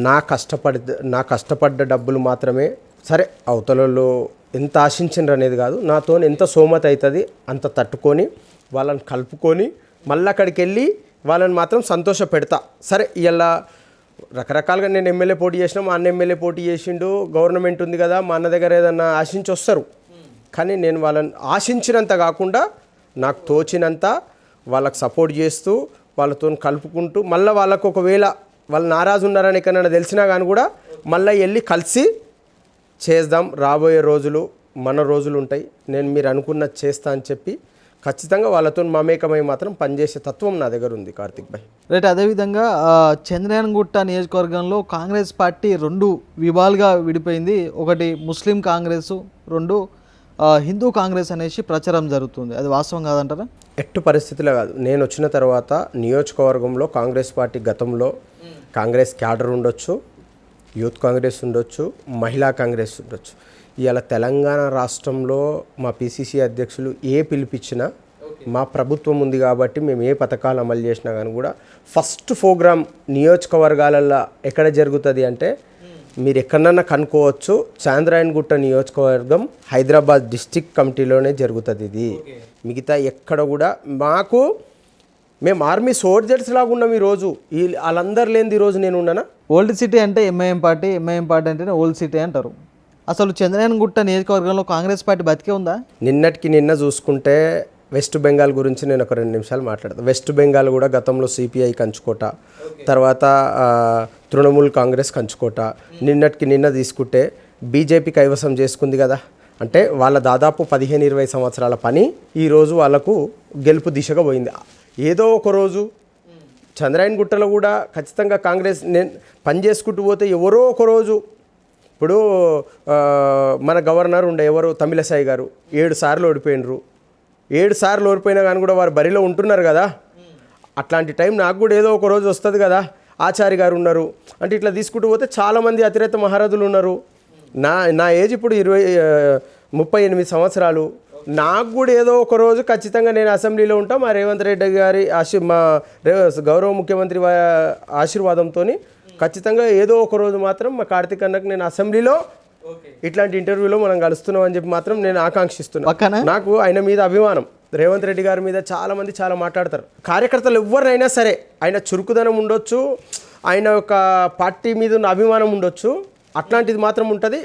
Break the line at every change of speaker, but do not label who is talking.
నా కష్టపడ్డ డబ్బులు మాత్రమే సరే అవతలలో ఎంత ఆశించిండ్రు అనేది కాదు, నాతో ఎంత సోమత అవుతుంది అంత తట్టుకొని వాళ్ళని కలుపుకొని మళ్ళీ అక్కడికి వెళ్ళి వాళ్ళని మాత్రం సంతోష పెడతా. సరే ఇలా రకరకాలుగా నేను ఎమ్మెల్యే పోటీ చేసినా, మా అన్న ఎమ్మెల్యే పోటీ చేసిండు, గవర్నమెంట్ ఉంది కదా, మా అన్న దగ్గర ఏదన్నా ఆశించి వస్తారు. కానీ నేను వాళ్ళని ఆశించినంత కాకుండా నాకు తోచినంత వాళ్ళకి సపోర్ట్ చేస్తూ వాళ్ళతో కలుపుకుంటూ మళ్ళీ వాళ్ళకు ఒకవేళ వాళ్ళు నారాజు ఉన్నారని ఎక్కడైనా తెలిసినా కానీ కూడా మళ్ళీ వెళ్ళి కలిసి చేద్దాం. రాబోయే రోజులు మన రోజులు ఉంటాయి, నేను మీరు అనుకున్నది చేస్తా అని చెప్పి ఖచ్చితంగా వాళ్ళతో మమేకమై మాత్రం పనిచేసే తత్వం నా దగ్గర ఉంది కార్తిక్ భాయ్.
రైట్. అదేవిధంగా చంద్రయానగుట్ట నియోజకవర్గంలో కాంగ్రెస్ పార్టీ 2 విభాగాలుగా విడిపోయింది. ఒకటి ముస్లిం కాంగ్రెస్, 2 హిందూ కాంగ్రెస్ అనేసి ప్రచారం జరుగుతుంది. అది వాస్తవం కాదంటారా?
ఎట్టు పరిస్థితిలో కాదు. నేను వచ్చిన తర్వాత నియోజకవర్గంలో కాంగ్రెస్ పార్టీ గతంలో కాంగ్రెస్ క్యాడర్ ఉండొచ్చు, యూత్ కాంగ్రెస్ ఉండొచ్చు, మహిళా కాంగ్రెస్ ఉండొచ్చు. ఇవాళ తెలంగాణ రాష్ట్రంలో మా పిసిసి అధ్యక్షులు పిలిపించినా మా ప్రభుత్వం ఉంది కాబట్టి మేము ఏ పథకాలు అమలు చేసినా కానీ కూడా ఫస్ట్ ప్రోగ్రామ్ నియోజకవర్గాలలో ఎక్కడ జరుగుతుంది అంటే మీరు ఎక్కడన్నా కనుక్కోవచ్చు, చాంద్రాయణగుట్ట నియోజకవర్గం హైదరాబాద్ డిస్టిక్ కమిటీలోనే జరుగుతుంది. ఇది మిగతా ఎక్కడ కూడా మేము ఆర్మీ సోల్జర్స్ లాగా ఉన్నాం. ఈరోజు వాళ్ళందరూ లేనిది ఈరోజు నేను ఉన్నానా?
ఓల్డ్ సిటీ అంటే ఎంఐఎం పార్టీ అంటేనే ఓల్డ్ సిటీ అంటారు. అసలు చంద్రయానగుట్ట నియోజకవర్గంలో కాంగ్రెస్ పార్టీ బతికే ఉందా?
నిన్న చూసుకుంటే వెస్ట్ బెంగాల్ గురించి నేను ఒక 2 నిమిషాలు మాట్లాడతాను. వెస్ట్ బెంగాల్ కూడా గతంలో సిపిఐ కంచుకోట, తర్వాత తృణమూల్ కాంగ్రెస్ కంచుకోట. నిన్న తీసుకుంటే బీజేపీ కైవసం చేసుకుంది కదా. అంటే వాళ్ళ దాదాపు 15-20 సంవత్సరాల పని ఈరోజు వాళ్ళకు గెలుపు దిశగా పోయింది. ఏదో ఒక రోజు చంద్రాయణగుట్టలో కూడా ఖచ్చితంగా కాంగ్రెస్ నేను పని చేసుకుంటూ పోతే ఎవరో ఒక రోజు, ఇప్పుడు మన గవర్నర్ ఎవరు తమిళసాయి గారు 7 సార్లు ఓడిపోయినరు. 7 సార్లు ఓడిపోయినా కానీ కూడా వారు బరిలో ఉంటున్నారు కదా. అట్లాంటి టైం నాకు కూడా ఏదో ఒక రోజు వస్తుంది కదా. ఆచార్య గారు ఉన్నారు. అంటే ఇట్లా తీసుకుంటూ పోతే చాలామంది అతిరేత మహారథులు ఉన్నారు. నా ఏజ్ ఇప్పుడు 38 సంవత్సరాలు. నాకు కూడా ఏదో ఒక రోజు ఖచ్చితంగా నేను అసెంబ్లీలో ఉంటా. మా రేవంత్ రెడ్డి గారి మా గౌరవ ముఖ్యమంత్రి ఆశీర్వాదంతో ఖచ్చితంగా ఏదో ఒక రోజు మాత్రం మా కార్తీక్ అన్నకు నేను అసెంబ్లీలో ఇట్లాంటి ఇంటర్వ్యూలో మనం కలుస్తున్నాం అని చెప్పి మాత్రం నేను ఆకాంక్షిస్తున్నాను. నాకు ఆయన మీద అభిమానం, రేవంత్ రెడ్డి గారి మీద చాలామంది చాలా మాట్లాడతారు. కార్యకర్తలు ఎవరినైనా సరే ఆయన చురుకుదనం ఉండొచ్చు, ఆయన యొక్క పార్టీ మీద ఉన్న అభిమానం ఉండొచ్చు, అట్లాంటిది మాత్రం ఉంటుంది.